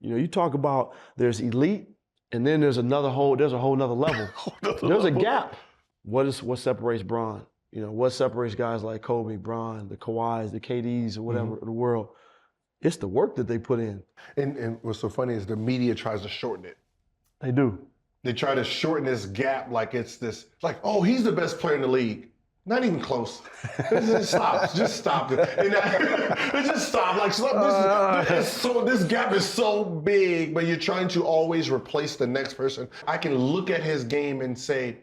You talk about there's elite, and then there's a whole nother level. There's a gap. What separates Bron? What separates guys like Kobe, Bron, the Kawhis, the KDs, or whatever in the world? It's the work that they put in. And what's so funny is the media tries to shorten it. They do. They try to shorten this gap like it's this, like, oh, he's the best player in the league. Not even close. Just stop. Just stop it. Just stop. Like, this gap is so big, but you're trying to always replace the next person. I can look at his game and say,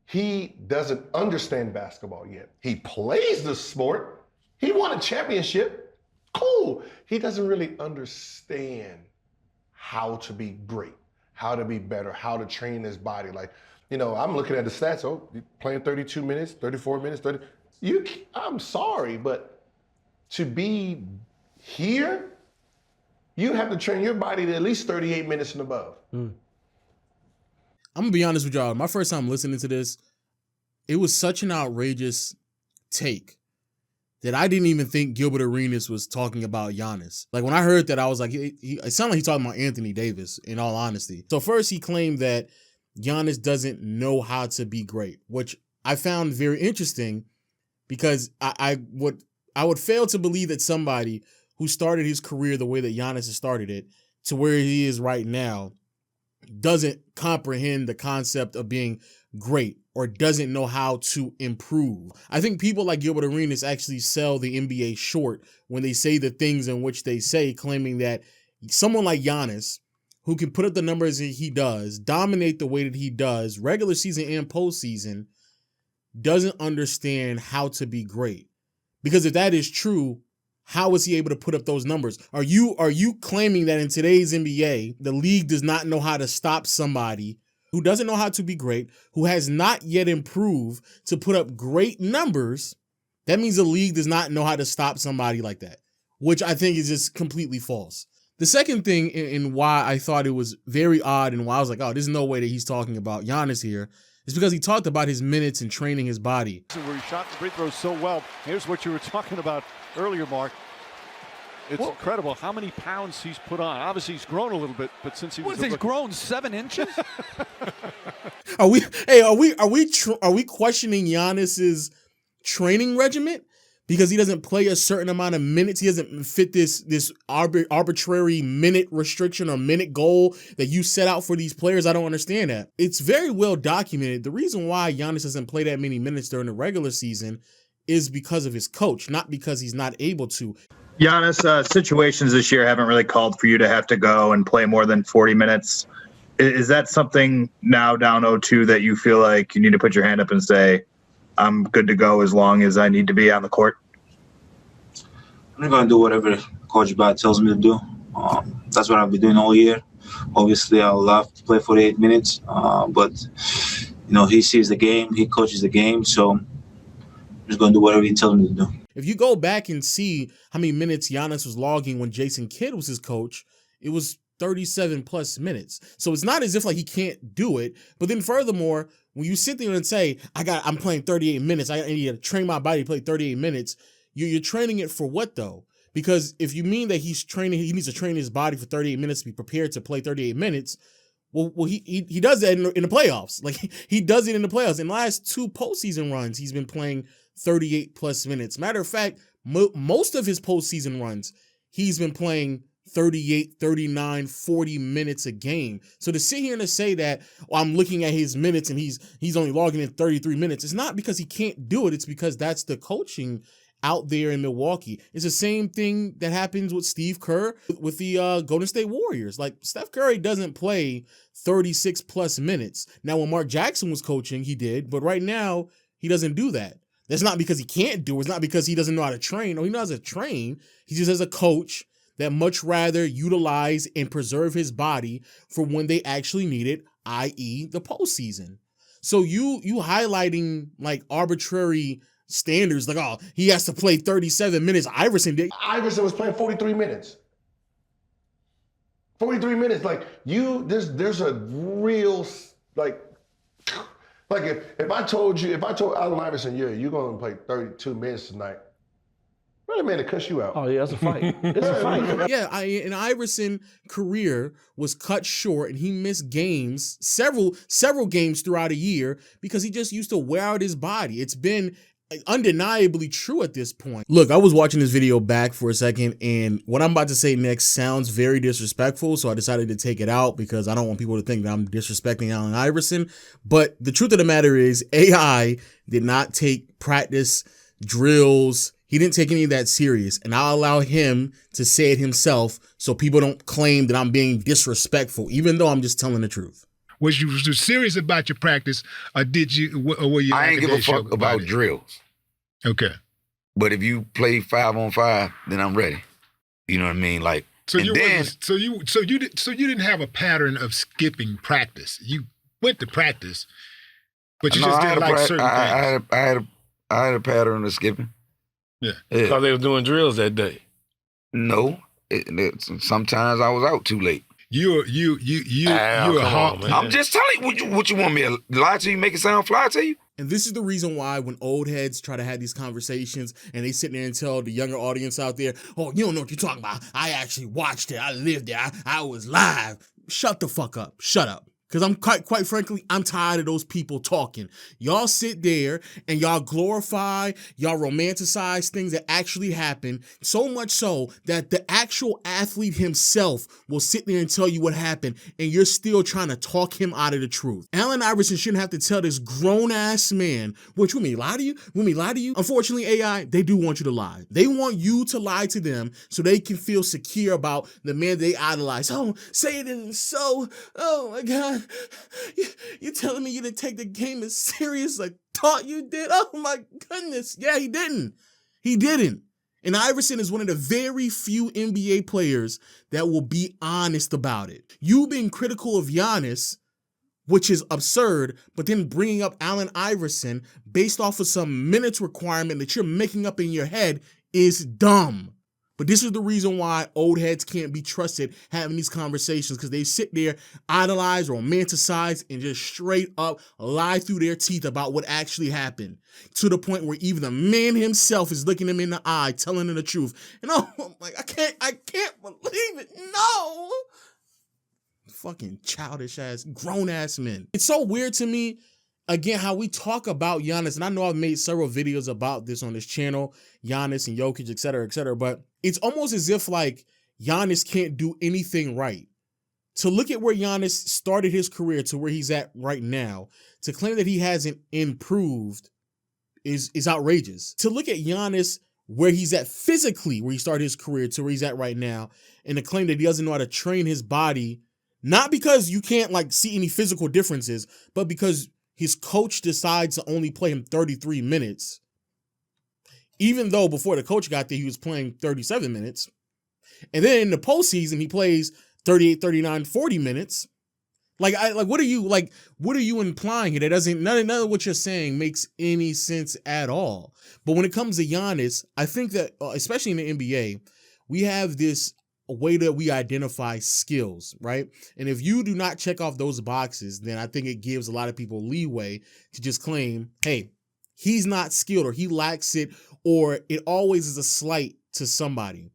he doesn't understand basketball yet. He plays the sport. He won a championship. Cool. He doesn't really understand how to be great, how to be better, how to train his body. Like, I'm looking at the stats. Oh, you're playing 32 minutes, 34 minutes, 30. I'm sorry, but to be here, you have to train your body to at least 38 minutes and above. I'm gonna be honest with y'all. My first time listening to this, it was such an outrageous take that I didn't even think Gilbert Arenas was talking about Giannis. Like, when I heard that, I was like, it sounded like he's talking about Anthony Davis, in all honesty. So first he claimed that Giannis doesn't know how to be great, which I found very interesting because I would fail to believe that somebody who started his career the way that Giannis has started it to where he is right now doesn't comprehend the concept of being great or doesn't know how to improve. I think people like Gilbert Arenas actually sell the NBA short when they say the things in which they say, claiming that someone like Giannis, who can put up the numbers that he does, dominate the way that he does, regular season and postseason, doesn't understand how to be great. Because if that is true, how is he able to put up those numbers? Are you claiming that in today's NBA, the league does not know how to stop somebody who doesn't know how to be great, who has not yet improved to put up great numbers? That means the league does not know how to stop somebody like that, which I think is just completely false. The second thing in why I thought it was very odd and why I was like, oh, there's no way that he's talking about Giannis here is because he talked about his minutes and training his body. Where he shot the free throws so well. Here's what you were talking about earlier, Mark. It's incredible how many pounds he's put on. Obviously, he's grown a little bit, but since he was he's grown 7 inches? Are we questioning Giannis's training regimen because he doesn't play a certain amount of minutes? He doesn't fit this arbitrary minute restriction or minute goal that you set out for these players. I don't understand that. It's very well documented. The reason why Giannis doesn't play that many minutes during the regular season is because of his coach, not because he's not able to. Giannis, situations this year haven't really called for you to have to go and play more than 40 minutes. Is that something now down 0-2 that you feel like you need to put your hand up and say, I'm good to go as long as I need to be on the court? I'm going to do whatever Coach Bad tells me to do. That's what I've been doing all year. Obviously, I love to play 48 minutes, but he sees the game, he coaches the game, so I'm just going to do whatever he tells me to do. If you go back and see how many minutes Giannis was logging when Jason Kidd was his coach, it was 37 plus minutes. So it's not as if like he can't do it. But then furthermore, when you sit there and say, I'm playing 38 minutes, I need to train my body to play 38 minutes, you're training it for what though? Because if you mean that he needs to train his body for 38 minutes to be prepared to play 38 minutes, well, he does that in the playoffs. Like he does it in the playoffs. In the last 2 postseason runs, he's been playing 38 plus minutes. Matter of fact, most of his postseason runs, he's been playing 38, 39, 40 minutes a game. So to sit here and to say that I'm looking at his minutes and he's only logging in 33 minutes, it's not because he can't do it. It's because that's the coaching out there in Milwaukee. It's the same thing that happens with Steve Kerr with the Golden State Warriors. Like Steph Curry doesn't play 36 plus minutes. Now, when Mark Jackson was coaching, he did, but right now he doesn't do that. That's not because he can't do it. It's not because he doesn't know how to train. No, he knows how to train. He just has a coach that much rather utilize and preserve his body for when they actually need it, i.e. the postseason. So you highlighting like arbitrary standards, like, oh, he has to play 37 minutes. Iverson did. Iverson was playing 43 minutes. 43 minutes. Like there's a real if I told Allen Iverson, yeah, you're gonna play 32 minutes tonight, Really man to cuss you out. Oh yeah, it's a fight. It's a fight. Yeah, an Iverson career was cut short, and he missed games, several games throughout a year because he just used to wear out his body. It's been undeniably true at this point. Look, I was watching this video back for a second, and what I'm about to say next sounds very disrespectful, so I decided to take it out because I don't want people to think that I'm disrespecting Allen Iverson. But the truth of the matter is, AI did not take practice, drills. He didn't take any of that serious, and I'll allow him to say it himself so people don't claim that I'm being disrespectful, even though I'm just telling the truth. Was you serious about your practice, or were you? I ain't give a fuck about drills. Okay. But if you play 5-on-5, then I'm ready. You know what I mean? Like, so you didn't have a pattern of skipping practice. You went to practice, but you just didn't like certain things. I had a pattern of skipping. Yeah. Because they was doing drills that day. No, sometimes I was out too late. You're a hawk. I'm just telling you what you want me to lie to you, make it sound fly to you? And this is the reason why when old heads try to have these conversations and they sit there and tell the younger audience out there, oh, you don't know what you're talking about. I actually watched it. I lived there. I was live. Shut the fuck up. Shut up. Because I'm quite frankly, I'm tired of those people talking. Y'all sit there and y'all glorify, y'all romanticize things that actually happen, so much so that the actual athlete himself will sit there and tell you what happened, and you're still trying to talk him out of the truth. Allen Iverson shouldn't have to tell this grown-ass man, which when we lie to you? Unfortunately, AI, they do want you to lie. They want you to lie to them so they can feel secure about the man they idolize. Oh, say it isn't so. Oh my God. You're telling me you didn't take the game as serious as I thought you did? Oh my goodness. Yeah, he didn't. He didn't. And Iverson is one of the very few NBA players that will be honest about it. You being critical of Giannis, which is absurd, but then bringing up Allen Iverson based off of some minutes requirement that you're making up in your head is dumb. But this is the reason why old heads can't be trusted having these conversations, because they sit there, idolize, romanticize, and just straight up lie through their teeth about what actually happened, to the point where even the man himself is looking him in the eye, telling him the truth. And I'm like, I can't believe it. No. Fucking childish ass, grown ass men. It's so weird to me. Again, how we talk about Giannis, and I know I've made several videos about this on this channel, Giannis and Jokic, et cetera, but it's almost as if like Giannis can't do anything right. To look at where Giannis started his career to where he's at right now, to claim that he hasn't improved is outrageous. To look at Giannis where he's at physically, where he started his career to where he's at right now, and to claim that he doesn't know how to train his body, not because you can't like see any physical differences, but because his coach decides to only play him 33 minutes, even though before the coach got there, he was playing 37 minutes. And then in the postseason, he plays 38, 39, 40 minutes. What are you implying here? That doesn't, none of what you're saying makes any sense at all. But when it comes to Giannis, I think that, especially in the NBA, we have this way that we identify skills, right? And if you do not check off those boxes, then I think it gives a lot of people leeway to just claim, hey, he's not skilled, or he lacks it, or it always is a slight to somebody.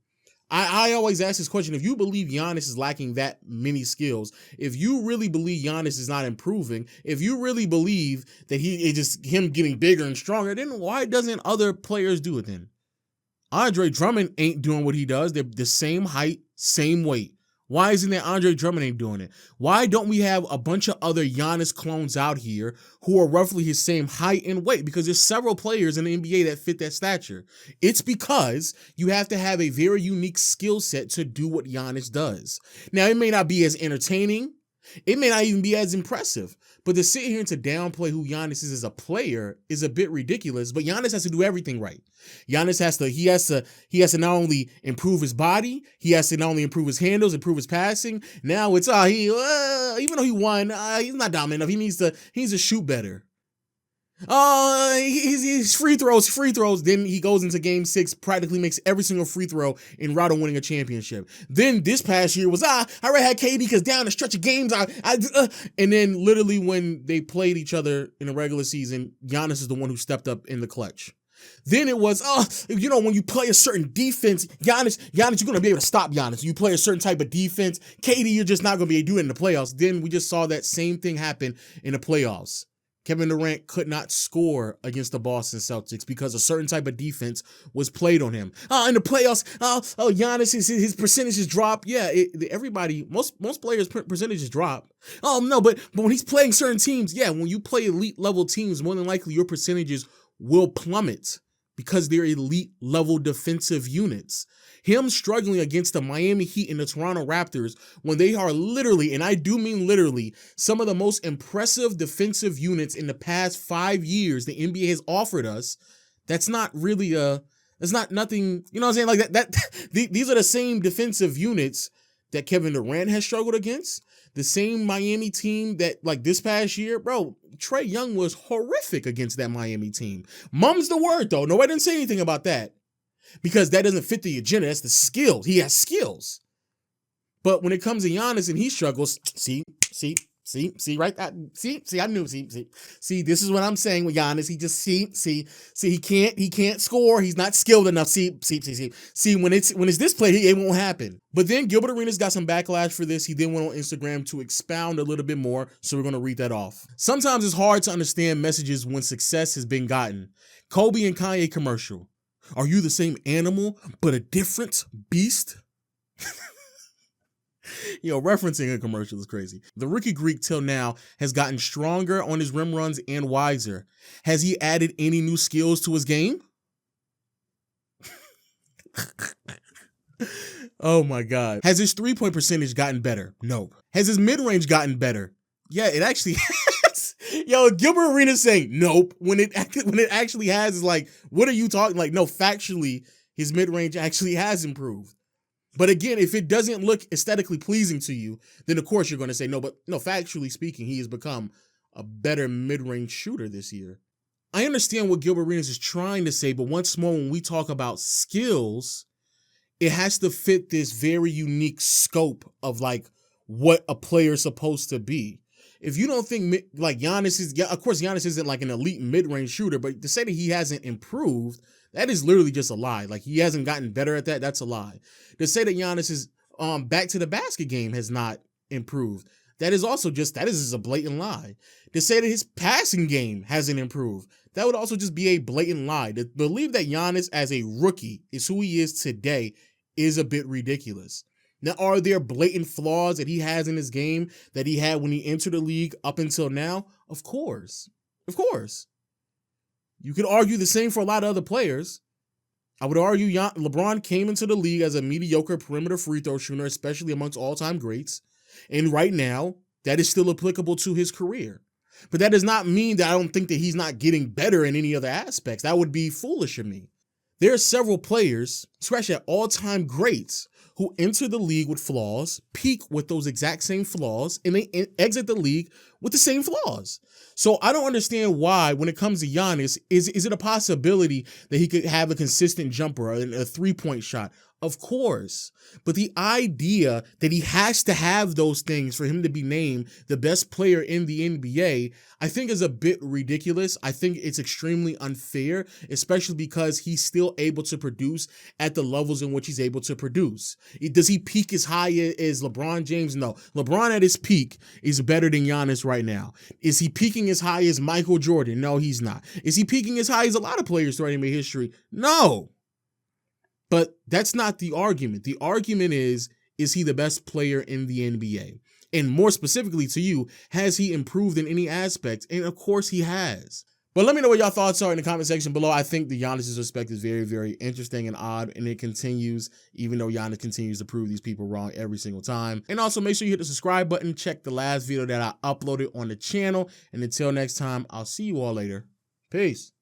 I always ask this question: if you believe Giannis is lacking that many skills, if you really believe Giannis is not improving, if you really believe that it's just him getting bigger and stronger, then why doesn't other players do it then? Andre Drummond ain't doing what he does. They're the same height, same weight. Why isn't it Andre Drummond ain't doing it? Why don't we have a bunch of other Giannis clones out here who are roughly his same height and weight? Because there's several players in the NBA that fit that stature. It's because you have to have a very unique skill set to do what Giannis does. Now, it may not be as entertaining. It may not even be as impressive. But to sit here and to downplay who Giannis is as a player is a bit ridiculous. But Giannis has to do everything right. Giannis has to not only improve his body, he has to not only improve his handles, improve his passing. Now it's even though he won, he's not dominant enough. He needs to shoot better. He's free throws. Then he goes into game 6, practically makes every single free throw en route to winning a championship. Then this past year was, I already had KD because down the stretch of games, and then literally when they played each other in the regular season, Giannis is the one who stepped up in the clutch. Then it was, when you play a certain defense, Giannis, you're going to be able to stop Giannis. You play a certain type of defense, KD, you're just not going to be able to do it in the playoffs. Then we just saw that same thing happen in the playoffs. Kevin Durant could not score against the Boston Celtics because a certain type of defense was played on him. In the playoffs, Giannis, his percentages drop. Yeah, everybody, most players' percentages drop. Oh, no, but when he's playing certain teams, yeah, when you play elite level teams, more than likely your percentages will plummet because they're elite level defensive units. Him struggling against the Miami Heat and the Toronto Raptors when they are literally, and I do mean literally, some of the most impressive defensive units in the past 5 years the NBA has offered us, that's not really that's not nothing, you know what I'm saying? Like these are the same defensive units that Kevin Durant has struggled against. The same Miami team that, like, this past year, bro, Trae Young was horrific against that Miami team. Mum's the word, though. Nobody didn't say anything about that because that doesn't fit the agenda. That's the skills. He has skills. But when it comes to Giannis and he struggles, see, right? I knew, see, this is what I'm saying with Giannis. He just, he can't score. He's not skilled enough. See, when it's this play, it won't happen. But then Gilbert Arenas got some backlash for this. He then went on Instagram to expound a little bit more. So we're going to read that off. Sometimes it's hard to understand messages when success has been gotten. Kobe and Kanye commercial. Are you the same animal, but a different beast? Referencing a commercial is crazy. The rookie Greek till now has gotten stronger on his rim runs and wiser. Has he added any new skills to his game? Oh my God. Has his 3-point percentage gotten better? No. Has his mid-range gotten better? Yeah, it actually has. Gilbert Arenas saying nope when it actually has is like, what are you talking? Like, no, factually, his mid-range actually has improved. But again, if it doesn't look aesthetically pleasing to you, then of course you're going to say no. But no, factually speaking, he has become a better mid-range shooter this year. I understand what Gilbert Arenas is trying to say, but once more, when we talk about skills, it has to fit this very unique scope of like what a player is supposed to be. If you don't think like Giannis is, of course Giannis isn't like an elite mid-range shooter, but to say that he hasn't improved, that is literally just a lie. Like he hasn't gotten better at that, that's a lie. To say that Giannis is back to the basket game has not improved, that is just a blatant lie. To say that his passing game hasn't improved, that would also just be a blatant lie. To believe that Giannis as a rookie is who he is today is a bit ridiculous. Now, are there blatant flaws that he has in his game that he had when he entered the league up until now? Of course. Of course. You could argue the same for a lot of other players. I would argue LeBron came into the league as a mediocre perimeter free throw shooter, especially amongst all-time greats. And right now, that is still applicable to his career. But that does not mean that I don't think that he's not getting better in any other aspects. That would be foolish of me. There are several players, especially at all-time greats, who enter the league with flaws, peak with those exact same flaws, and they exit the league with the same flaws. So I don't understand why, when it comes to Giannis, is it a possibility that he could have a consistent jumper, a three-point shot? Of course. But the idea that he has to have those things for him to be named the best player in the NBA, I think is a bit ridiculous. I think it's extremely unfair, especially because he's still able to produce at the levels in which he's able to produce. Does he peak as high as LeBron James? No. LeBron at his peak is better than Giannis right now. Is he peaking as high as Michael Jordan? No, he's not. Is he peaking as high as a lot of players throughout NBA history? No. But that's not the argument. The argument is he the best player in the NBA? And more specifically to you, has he improved in any aspect? And of course he has. But let me know what y'all thoughts are in the comment section below. I think the Giannis' respect is very, very interesting and odd, and it continues, even though Giannis continues to prove these people wrong every single time. And also make sure you hit the subscribe button, check the last video that I uploaded on the channel. And until next time, I'll see you all later. Peace.